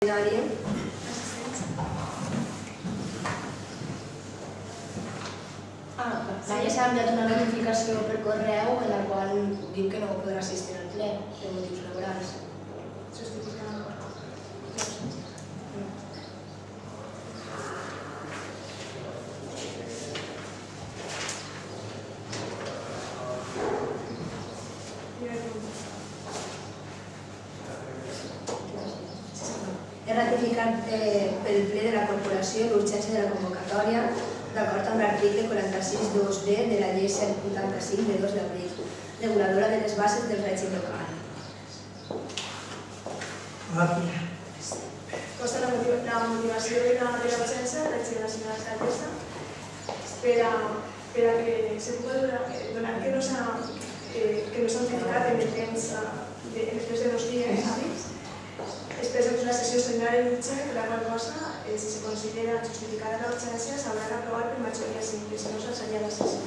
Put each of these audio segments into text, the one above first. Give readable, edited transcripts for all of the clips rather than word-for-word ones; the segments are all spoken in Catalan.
extraordinari. L'Anya s'ha enviat una notificació per correu en la qual diu que no podrà assistir al ple per motius laborals. He ratificat pel ple de la corporació l'urgència de la convocatòria d'acord amb l'article 46.2b de la llei 185 de 2 d'abril, reguladora de les bases del règim local. Consta la motivació de la urgència de la senyora alcaldessa per a que se pugui donar que no s'ha notificat en el temps de 2 dies hàbils. Després d'una sessió extraordinària i urgent, per la qual cosa, si se considera justificada la urgència, s'haurà d'aprovar per majoria simple, si no s'alçaria la sessió.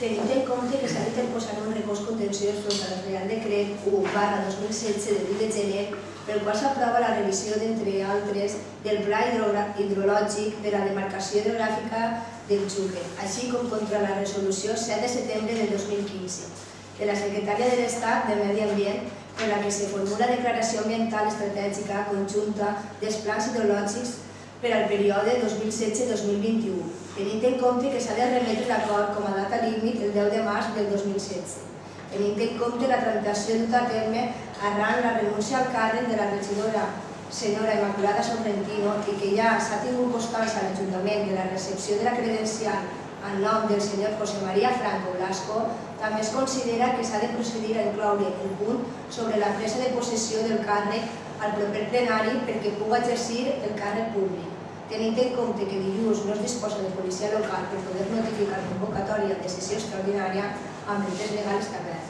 Tenint en compte que s'ha d'interposar un recurs contenciós contra el Real Decret 1/2016 de 8 de gener, pel qual s'aprova la revisió, d'entre altres, del Pla Hidrològic de la demarcació hidrogràfica del Xúquer, així com contra la resolució 7 de setembre del 2015 de la Secretària de l'Estat de Medi Ambient, per la que se formula declaració ambiental estratègica conjunta dels plans hidrològics per al període 2016-2021, tenint en compte que s'ha de remetre l'acord com a data límit el 10 de març del 2016, tenint en compte la tramitació duta a terme arran la renúncia al càrrec de la regidora senyora Immaculada Sorrentino i que ja s'ha tingut constància a l'Ajuntament de la recepció de la credencial en nom del senyor José María Franco Blasco, també es considera que s'ha de procedir a incloure el punt sobre la presa de possessió del càrrec al proper plenari perquè pugui exercir el càrrec públic, tenint en compte que dilluns no es disposa de policia local per poder notificar convocatòria de sessió extraordinària amb el temps legal establert.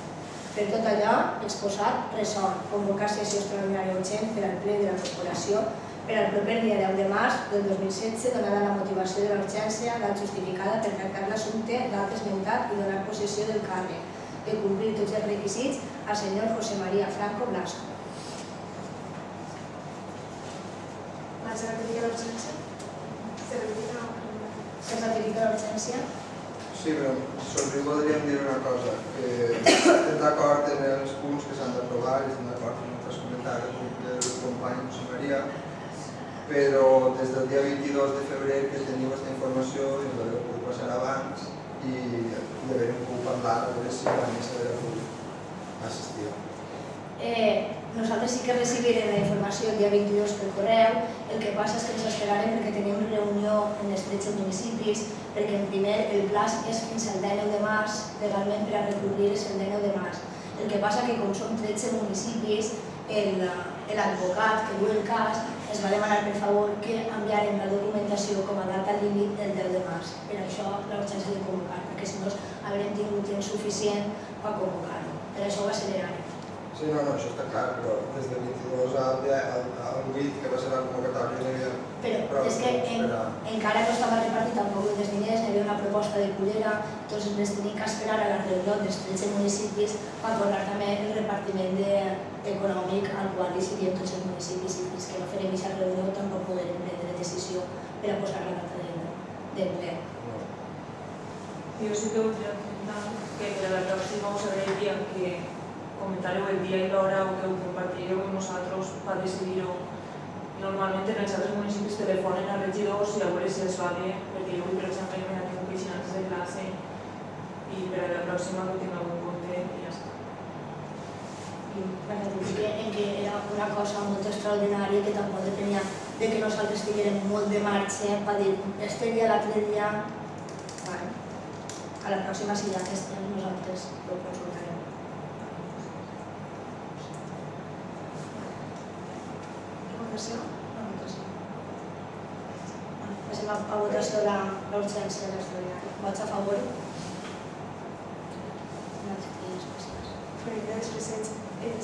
Per tot allò exposat, resol convocar sessió extraordinària urgent per al ple de la corporació per al proper dia 10 de març del 2016, donada la motivació de l'urgència, la justificada per tractar l'assumpte d'alt esmentat i donar possessió del càrrec, de complir tots els requisits al senyor José María Franco Blasco. ¿Se ratifica l'urgència? Se ratifica l'urgència? Sí, però sobre voldríem dir una cosa, que estem d'acord en els punts que s'han d'aprovar i estem d'acord amb altres comentaris del company José María, però des del dia 22 de febrer que tenim aquesta informació i la vam poder passar abans i havíem pogut parlar a veure si la mesa de pogut assistir. Nosaltres sí que recibirem la informació el dia 22 per correu, el que passa és que ens esperarem perquè tenim una reunió en els 13 municipis, perquè en primer el plaç és fins al 19 de març, legalment per a recobrir és el 19 de març. El que passa que com som 13 municipis, l'advocat que du el cas es va demanar per favor que enviarem la documentació com a data límit el 10 de març. Per això l'urgència de convocar, perquè si no haurem tingut temps suficient per convocar-lo. Per això ho accelerarem. Sí, no, això està clar, però des del 22 al 8, que va ser la convocatòria, no hi havia... Però és que encara no estava repartit tampoc els diners, hi havia una proposta de cullera, doncs ens tenim que esperar a la reunió dels 13 municipis per acordar també el repartiment econòmic al qual decidim tots els municipis i fins que no farem aquesta reunió tampoc podrem prendre decisió per a posar la data del ple. Jo sí que voldria comentar que per a la pròxima us agrairia que comentareu el dia i l'hora o que ho compartireu amb nosaltres per decidir-ho. Normalment en els altres municipis telefonen a regidors i a veure si els va bé, perquè jo, per exemple, me n'ha tingut vigilants de classe i per a la pròxima ho tingueu en compte i ja està. En que era una cosa molt extraordinària que tampoc depenia de que nosaltres tinguérem molt de marxa per dir, este dia, l'altre dia... A la pròxima, si ja estem, nosaltres ho consultarem. Votació? Passem a votació l'urgència de l'extraordinari. Vots a favor? Per els presents,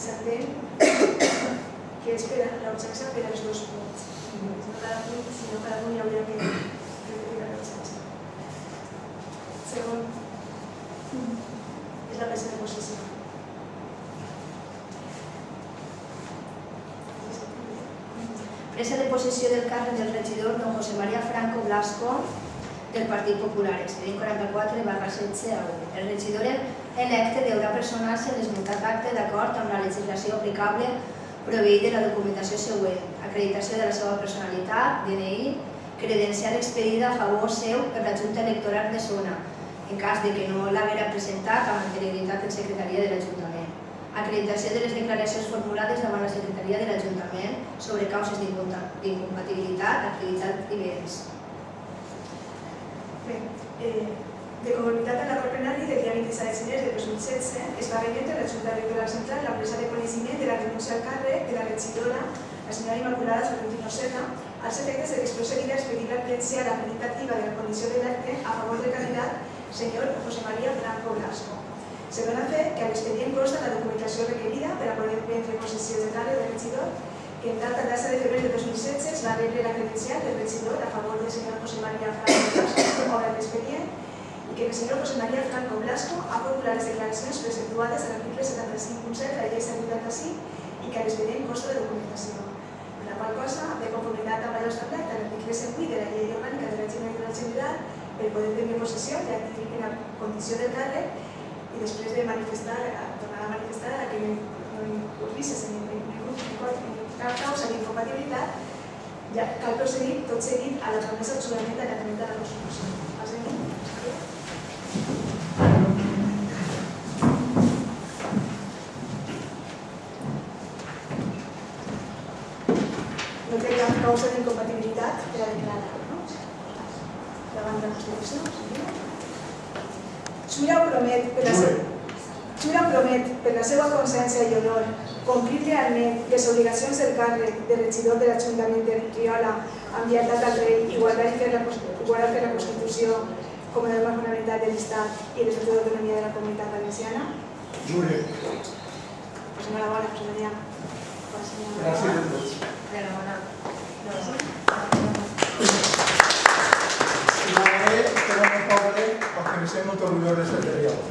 s'entén que és per l'urgència per als dos punts. Si no, cada punt hi hauria que retirar l'urgència. Segon, és la presa de possessió. presa de possessió del càrrec del regidor don José María Franco Blasco del Partit Popular, expedient 44/16/1. El regidor electe deurà personar-se en l'esmentat acte d'acord amb la legislació aplicable proveït de la documentació següent: acreditació de la seva personalitat, DNI, credencial expedida a favor seu per la Junta Electoral de zona, en cas de que no l'haguera presentat amb anterioritat en Secretaria de l'Ajuntament. Acreditació de les declaracions formulades davant la Secretaria de l'Ajuntament sobre causes d'incompatibilitat, activitat i béns. Bé, de conformitat amb l'acord plenari del dia 27 de gener de 2016, es va remetre a la Junta Electoral Central la presa de coneixement de la renúncia al càrrec de la regidora, la senyora Immaculada Sorrentino Serra, als efectes de que es procedira a expedir la credencial acreditativa de la condició de l'acte a favor del candidat senyor José María Franco Blasco. Se dona fe que a l'expedient consta la documentació requerida per a poder prendre possessió del càrrec del regidor, que en data de febrer de 2016 es va rebre la credencial del regidor a favor del senyor José María Franco Blasco, obra de l'expedient, i que el senyor José María Franco Blasco ha formulat les declaracions preceptuades a l'article 75.7 de la llei 185 i que a l'expedient consta de documentació. Per la qual cosa, de conformitat amb allò establert a l'article 108 de la llei orgànica de la Junta Electoral General, per poder prendre possessió i adquirir la condició del càrrec i després de manifestar, tornar a manifestar que no incorrisses en cap causa d'incompatibilitat, ja cal procedir tot seguit a la promesa del jurament d'acatament de la Constitució. No té cap causa d'incompatibilitat per a declarar, no? Davant de la Constitució. Xura promet per la seva consciència i honor complir realment les obligacions del càrrec de regidor de l'Ajuntament de Riola amb lleialtat al rei i guardar per la Constitució com a norma fonamental de l'Estat i l'Estatut d'Autonomia de la Comunitat Valenciana? Jure. Pues enhorabona, José María. Gràcies a tots. Enhorabona. Estimaré per a mi poble perquè me sent molt orgullós de ser de Riola.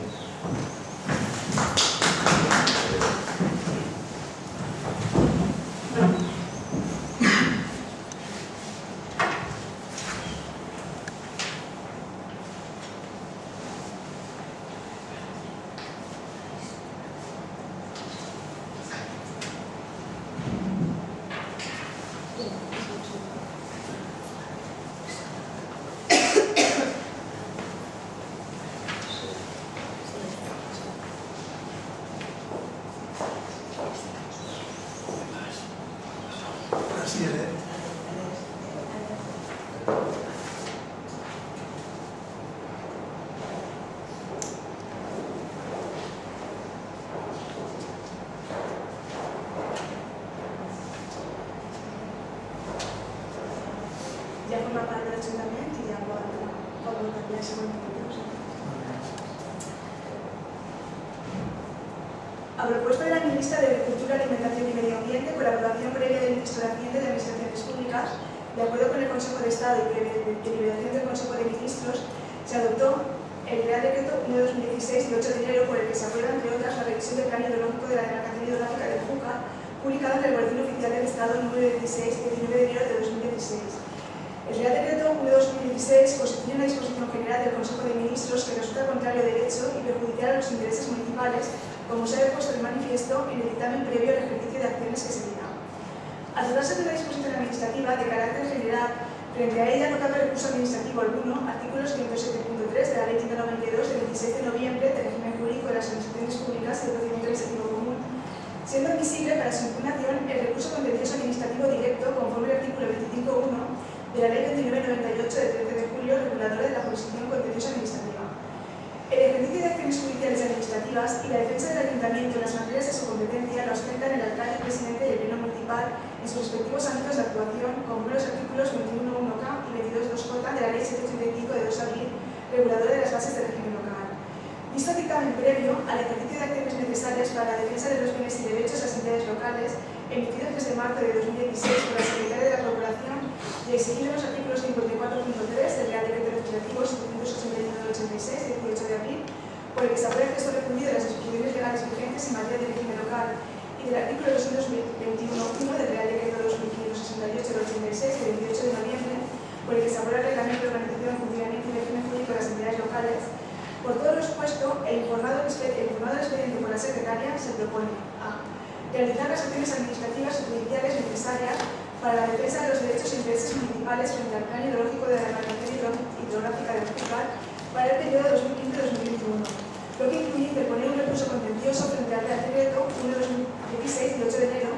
Ja forma part de l'Ajuntament i ja pot votar la següent petició. A propuesta de la ministra de Agricultura, Alimentación y Medio Ambiente, con la aprobación previa del ministro de Hacienda y de Administraciones Públicas, de acuerdo con el Consejo de Estado y previa deliberación del Consejo de Ministros, se adoptó el Real Decreto 1/2016 de 8 de enero por el que se aprueba, entre otras, la revisión del Plan Hidrológico de la Demarcación Hidrográfica del Júcar, publicado en el Boletín Oficial del Estado número 16, 19 de enero de 2016. El Real Decreto 1/2016 constituye una disposición general del Consejo de Ministros que resulta contrario a derecho y perjudicial a los intereses municipales, como se ha puesto de manifiesto en el dictamen previo al ejercicio de acciones que se dirá. Al tratarse de una disposición administrativa de carácter general, frente a ella no cabe recurso administrativo alguno, artículo 107.3 de la Ley 192 del 26 de noviembre del régimen jurídico de las administraciones públicas y del procedimiento legislativo común, siendo admisible para su impugnación el recurso contencioso administrativo directo conforme al artículo 25.1 de la Ley 2998 del 13 de julio, reguladora de la jurisdicción contenciosa administrativa. El ejercicio de acciones judiciales y administrativas y la defensa del ayuntamiento en las materias de su competencia lo ostentan el alcalde, el presidente y el pleno municipal en sus respectivos ámbitos de actuación, como los artículos 21.1k y 22.2j de la Ley 785 de 2 de abril, reguladora de las bases del régimen local. Visto dictamen previo al ejercicio de acciones necesarias para la defensa de los bienes y derechos de las entidades locales, emitido el 3 de marzo de 2016 por la Secretaria de la Corporación y exigido los artículos 54.3 del Real Decreto Legislativo 781/86 de 18 de abril, por el que se aprueba el texto refundido de las disposiciones legales vigentes en materia de régimen local y del artículo 221.1 del Real Decreto 2568 de ordinaria se propone a realizar las acciones administrativas y judiciales necesarias para la defensa de los derechos e intereses municipales frente al plan hidrológico de la demarcación hidrográfica de Júcar para el periodo 2015-2021, lo que incluye interponer un recurso contencioso frente al Real Decreto 1/2016 de 8 de enero,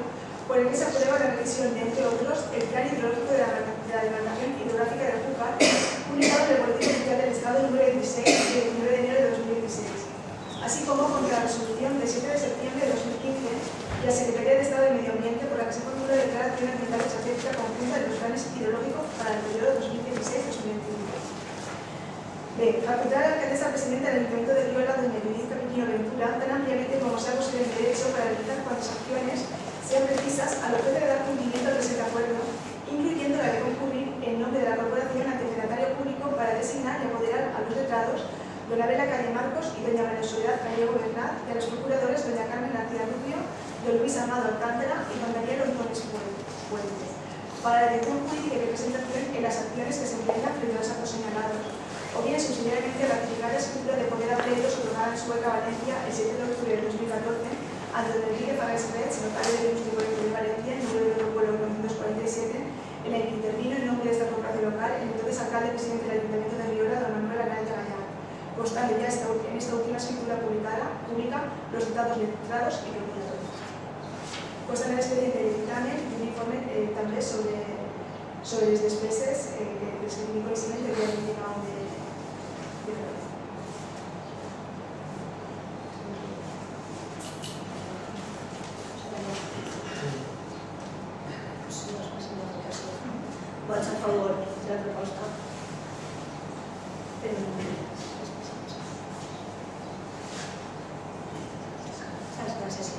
por el que se aprueba la revisión de, entre otros, el plan hidrológico de la demarcación hidrográfica de Júcar, publicado en el Boletín Oficial del Estado número 16 de 19 de enero de 2016, así como contra la resolución de 7 de septiembre de 2015 de la Secretaría de Estado de Medio Ambiente, por la que se formula la declaración ambiental estratégica conjunta de los planes hidrológicos para el periodo 2016-2025. B. Facultar a la alcaldesa presidenta del Ayuntamiento de Riola, doña Judith Capiño Ventura, tan ampliamente como sea posible en derecho para realizar cuantas acciones sean precisas al objeto de dar cumplimiento al presente acuerdo, incluyendo la de concurrir en nombre de la corporación ante el secretario público para designar y apoderar a los letrados doña Bela Calle Marcos y doña María Soledad Gallego Bernat, y a los procuradores doña Carmen García Rubio, don Luis Amado Alcántara y don Daniel Ontones Fuentes, para la dirección jurídica y representación en las acciones que se emprendan frente a los actos señalados, o bien subsidiariamente ratificar la escritura de poder a pleitos otorgada en Sueca, Valencia, el 7 de octubre de 2014, ante don Enrique Fagas Reds, notario de Industria de Valencia, número de vuelo 947, en el que intervino en nombre de esta corporación local el entonces alcalde presidente del Ayuntamiento de Riola, don Manuel Araya Gallar, constando ya en esta última escritura pública los citados letrados y procuradores. Consta en el expediente de dictamen y un informe también sobre les despeses que describí precisamente que ya mencionado de Vots a favor de la proposta. Gràcies.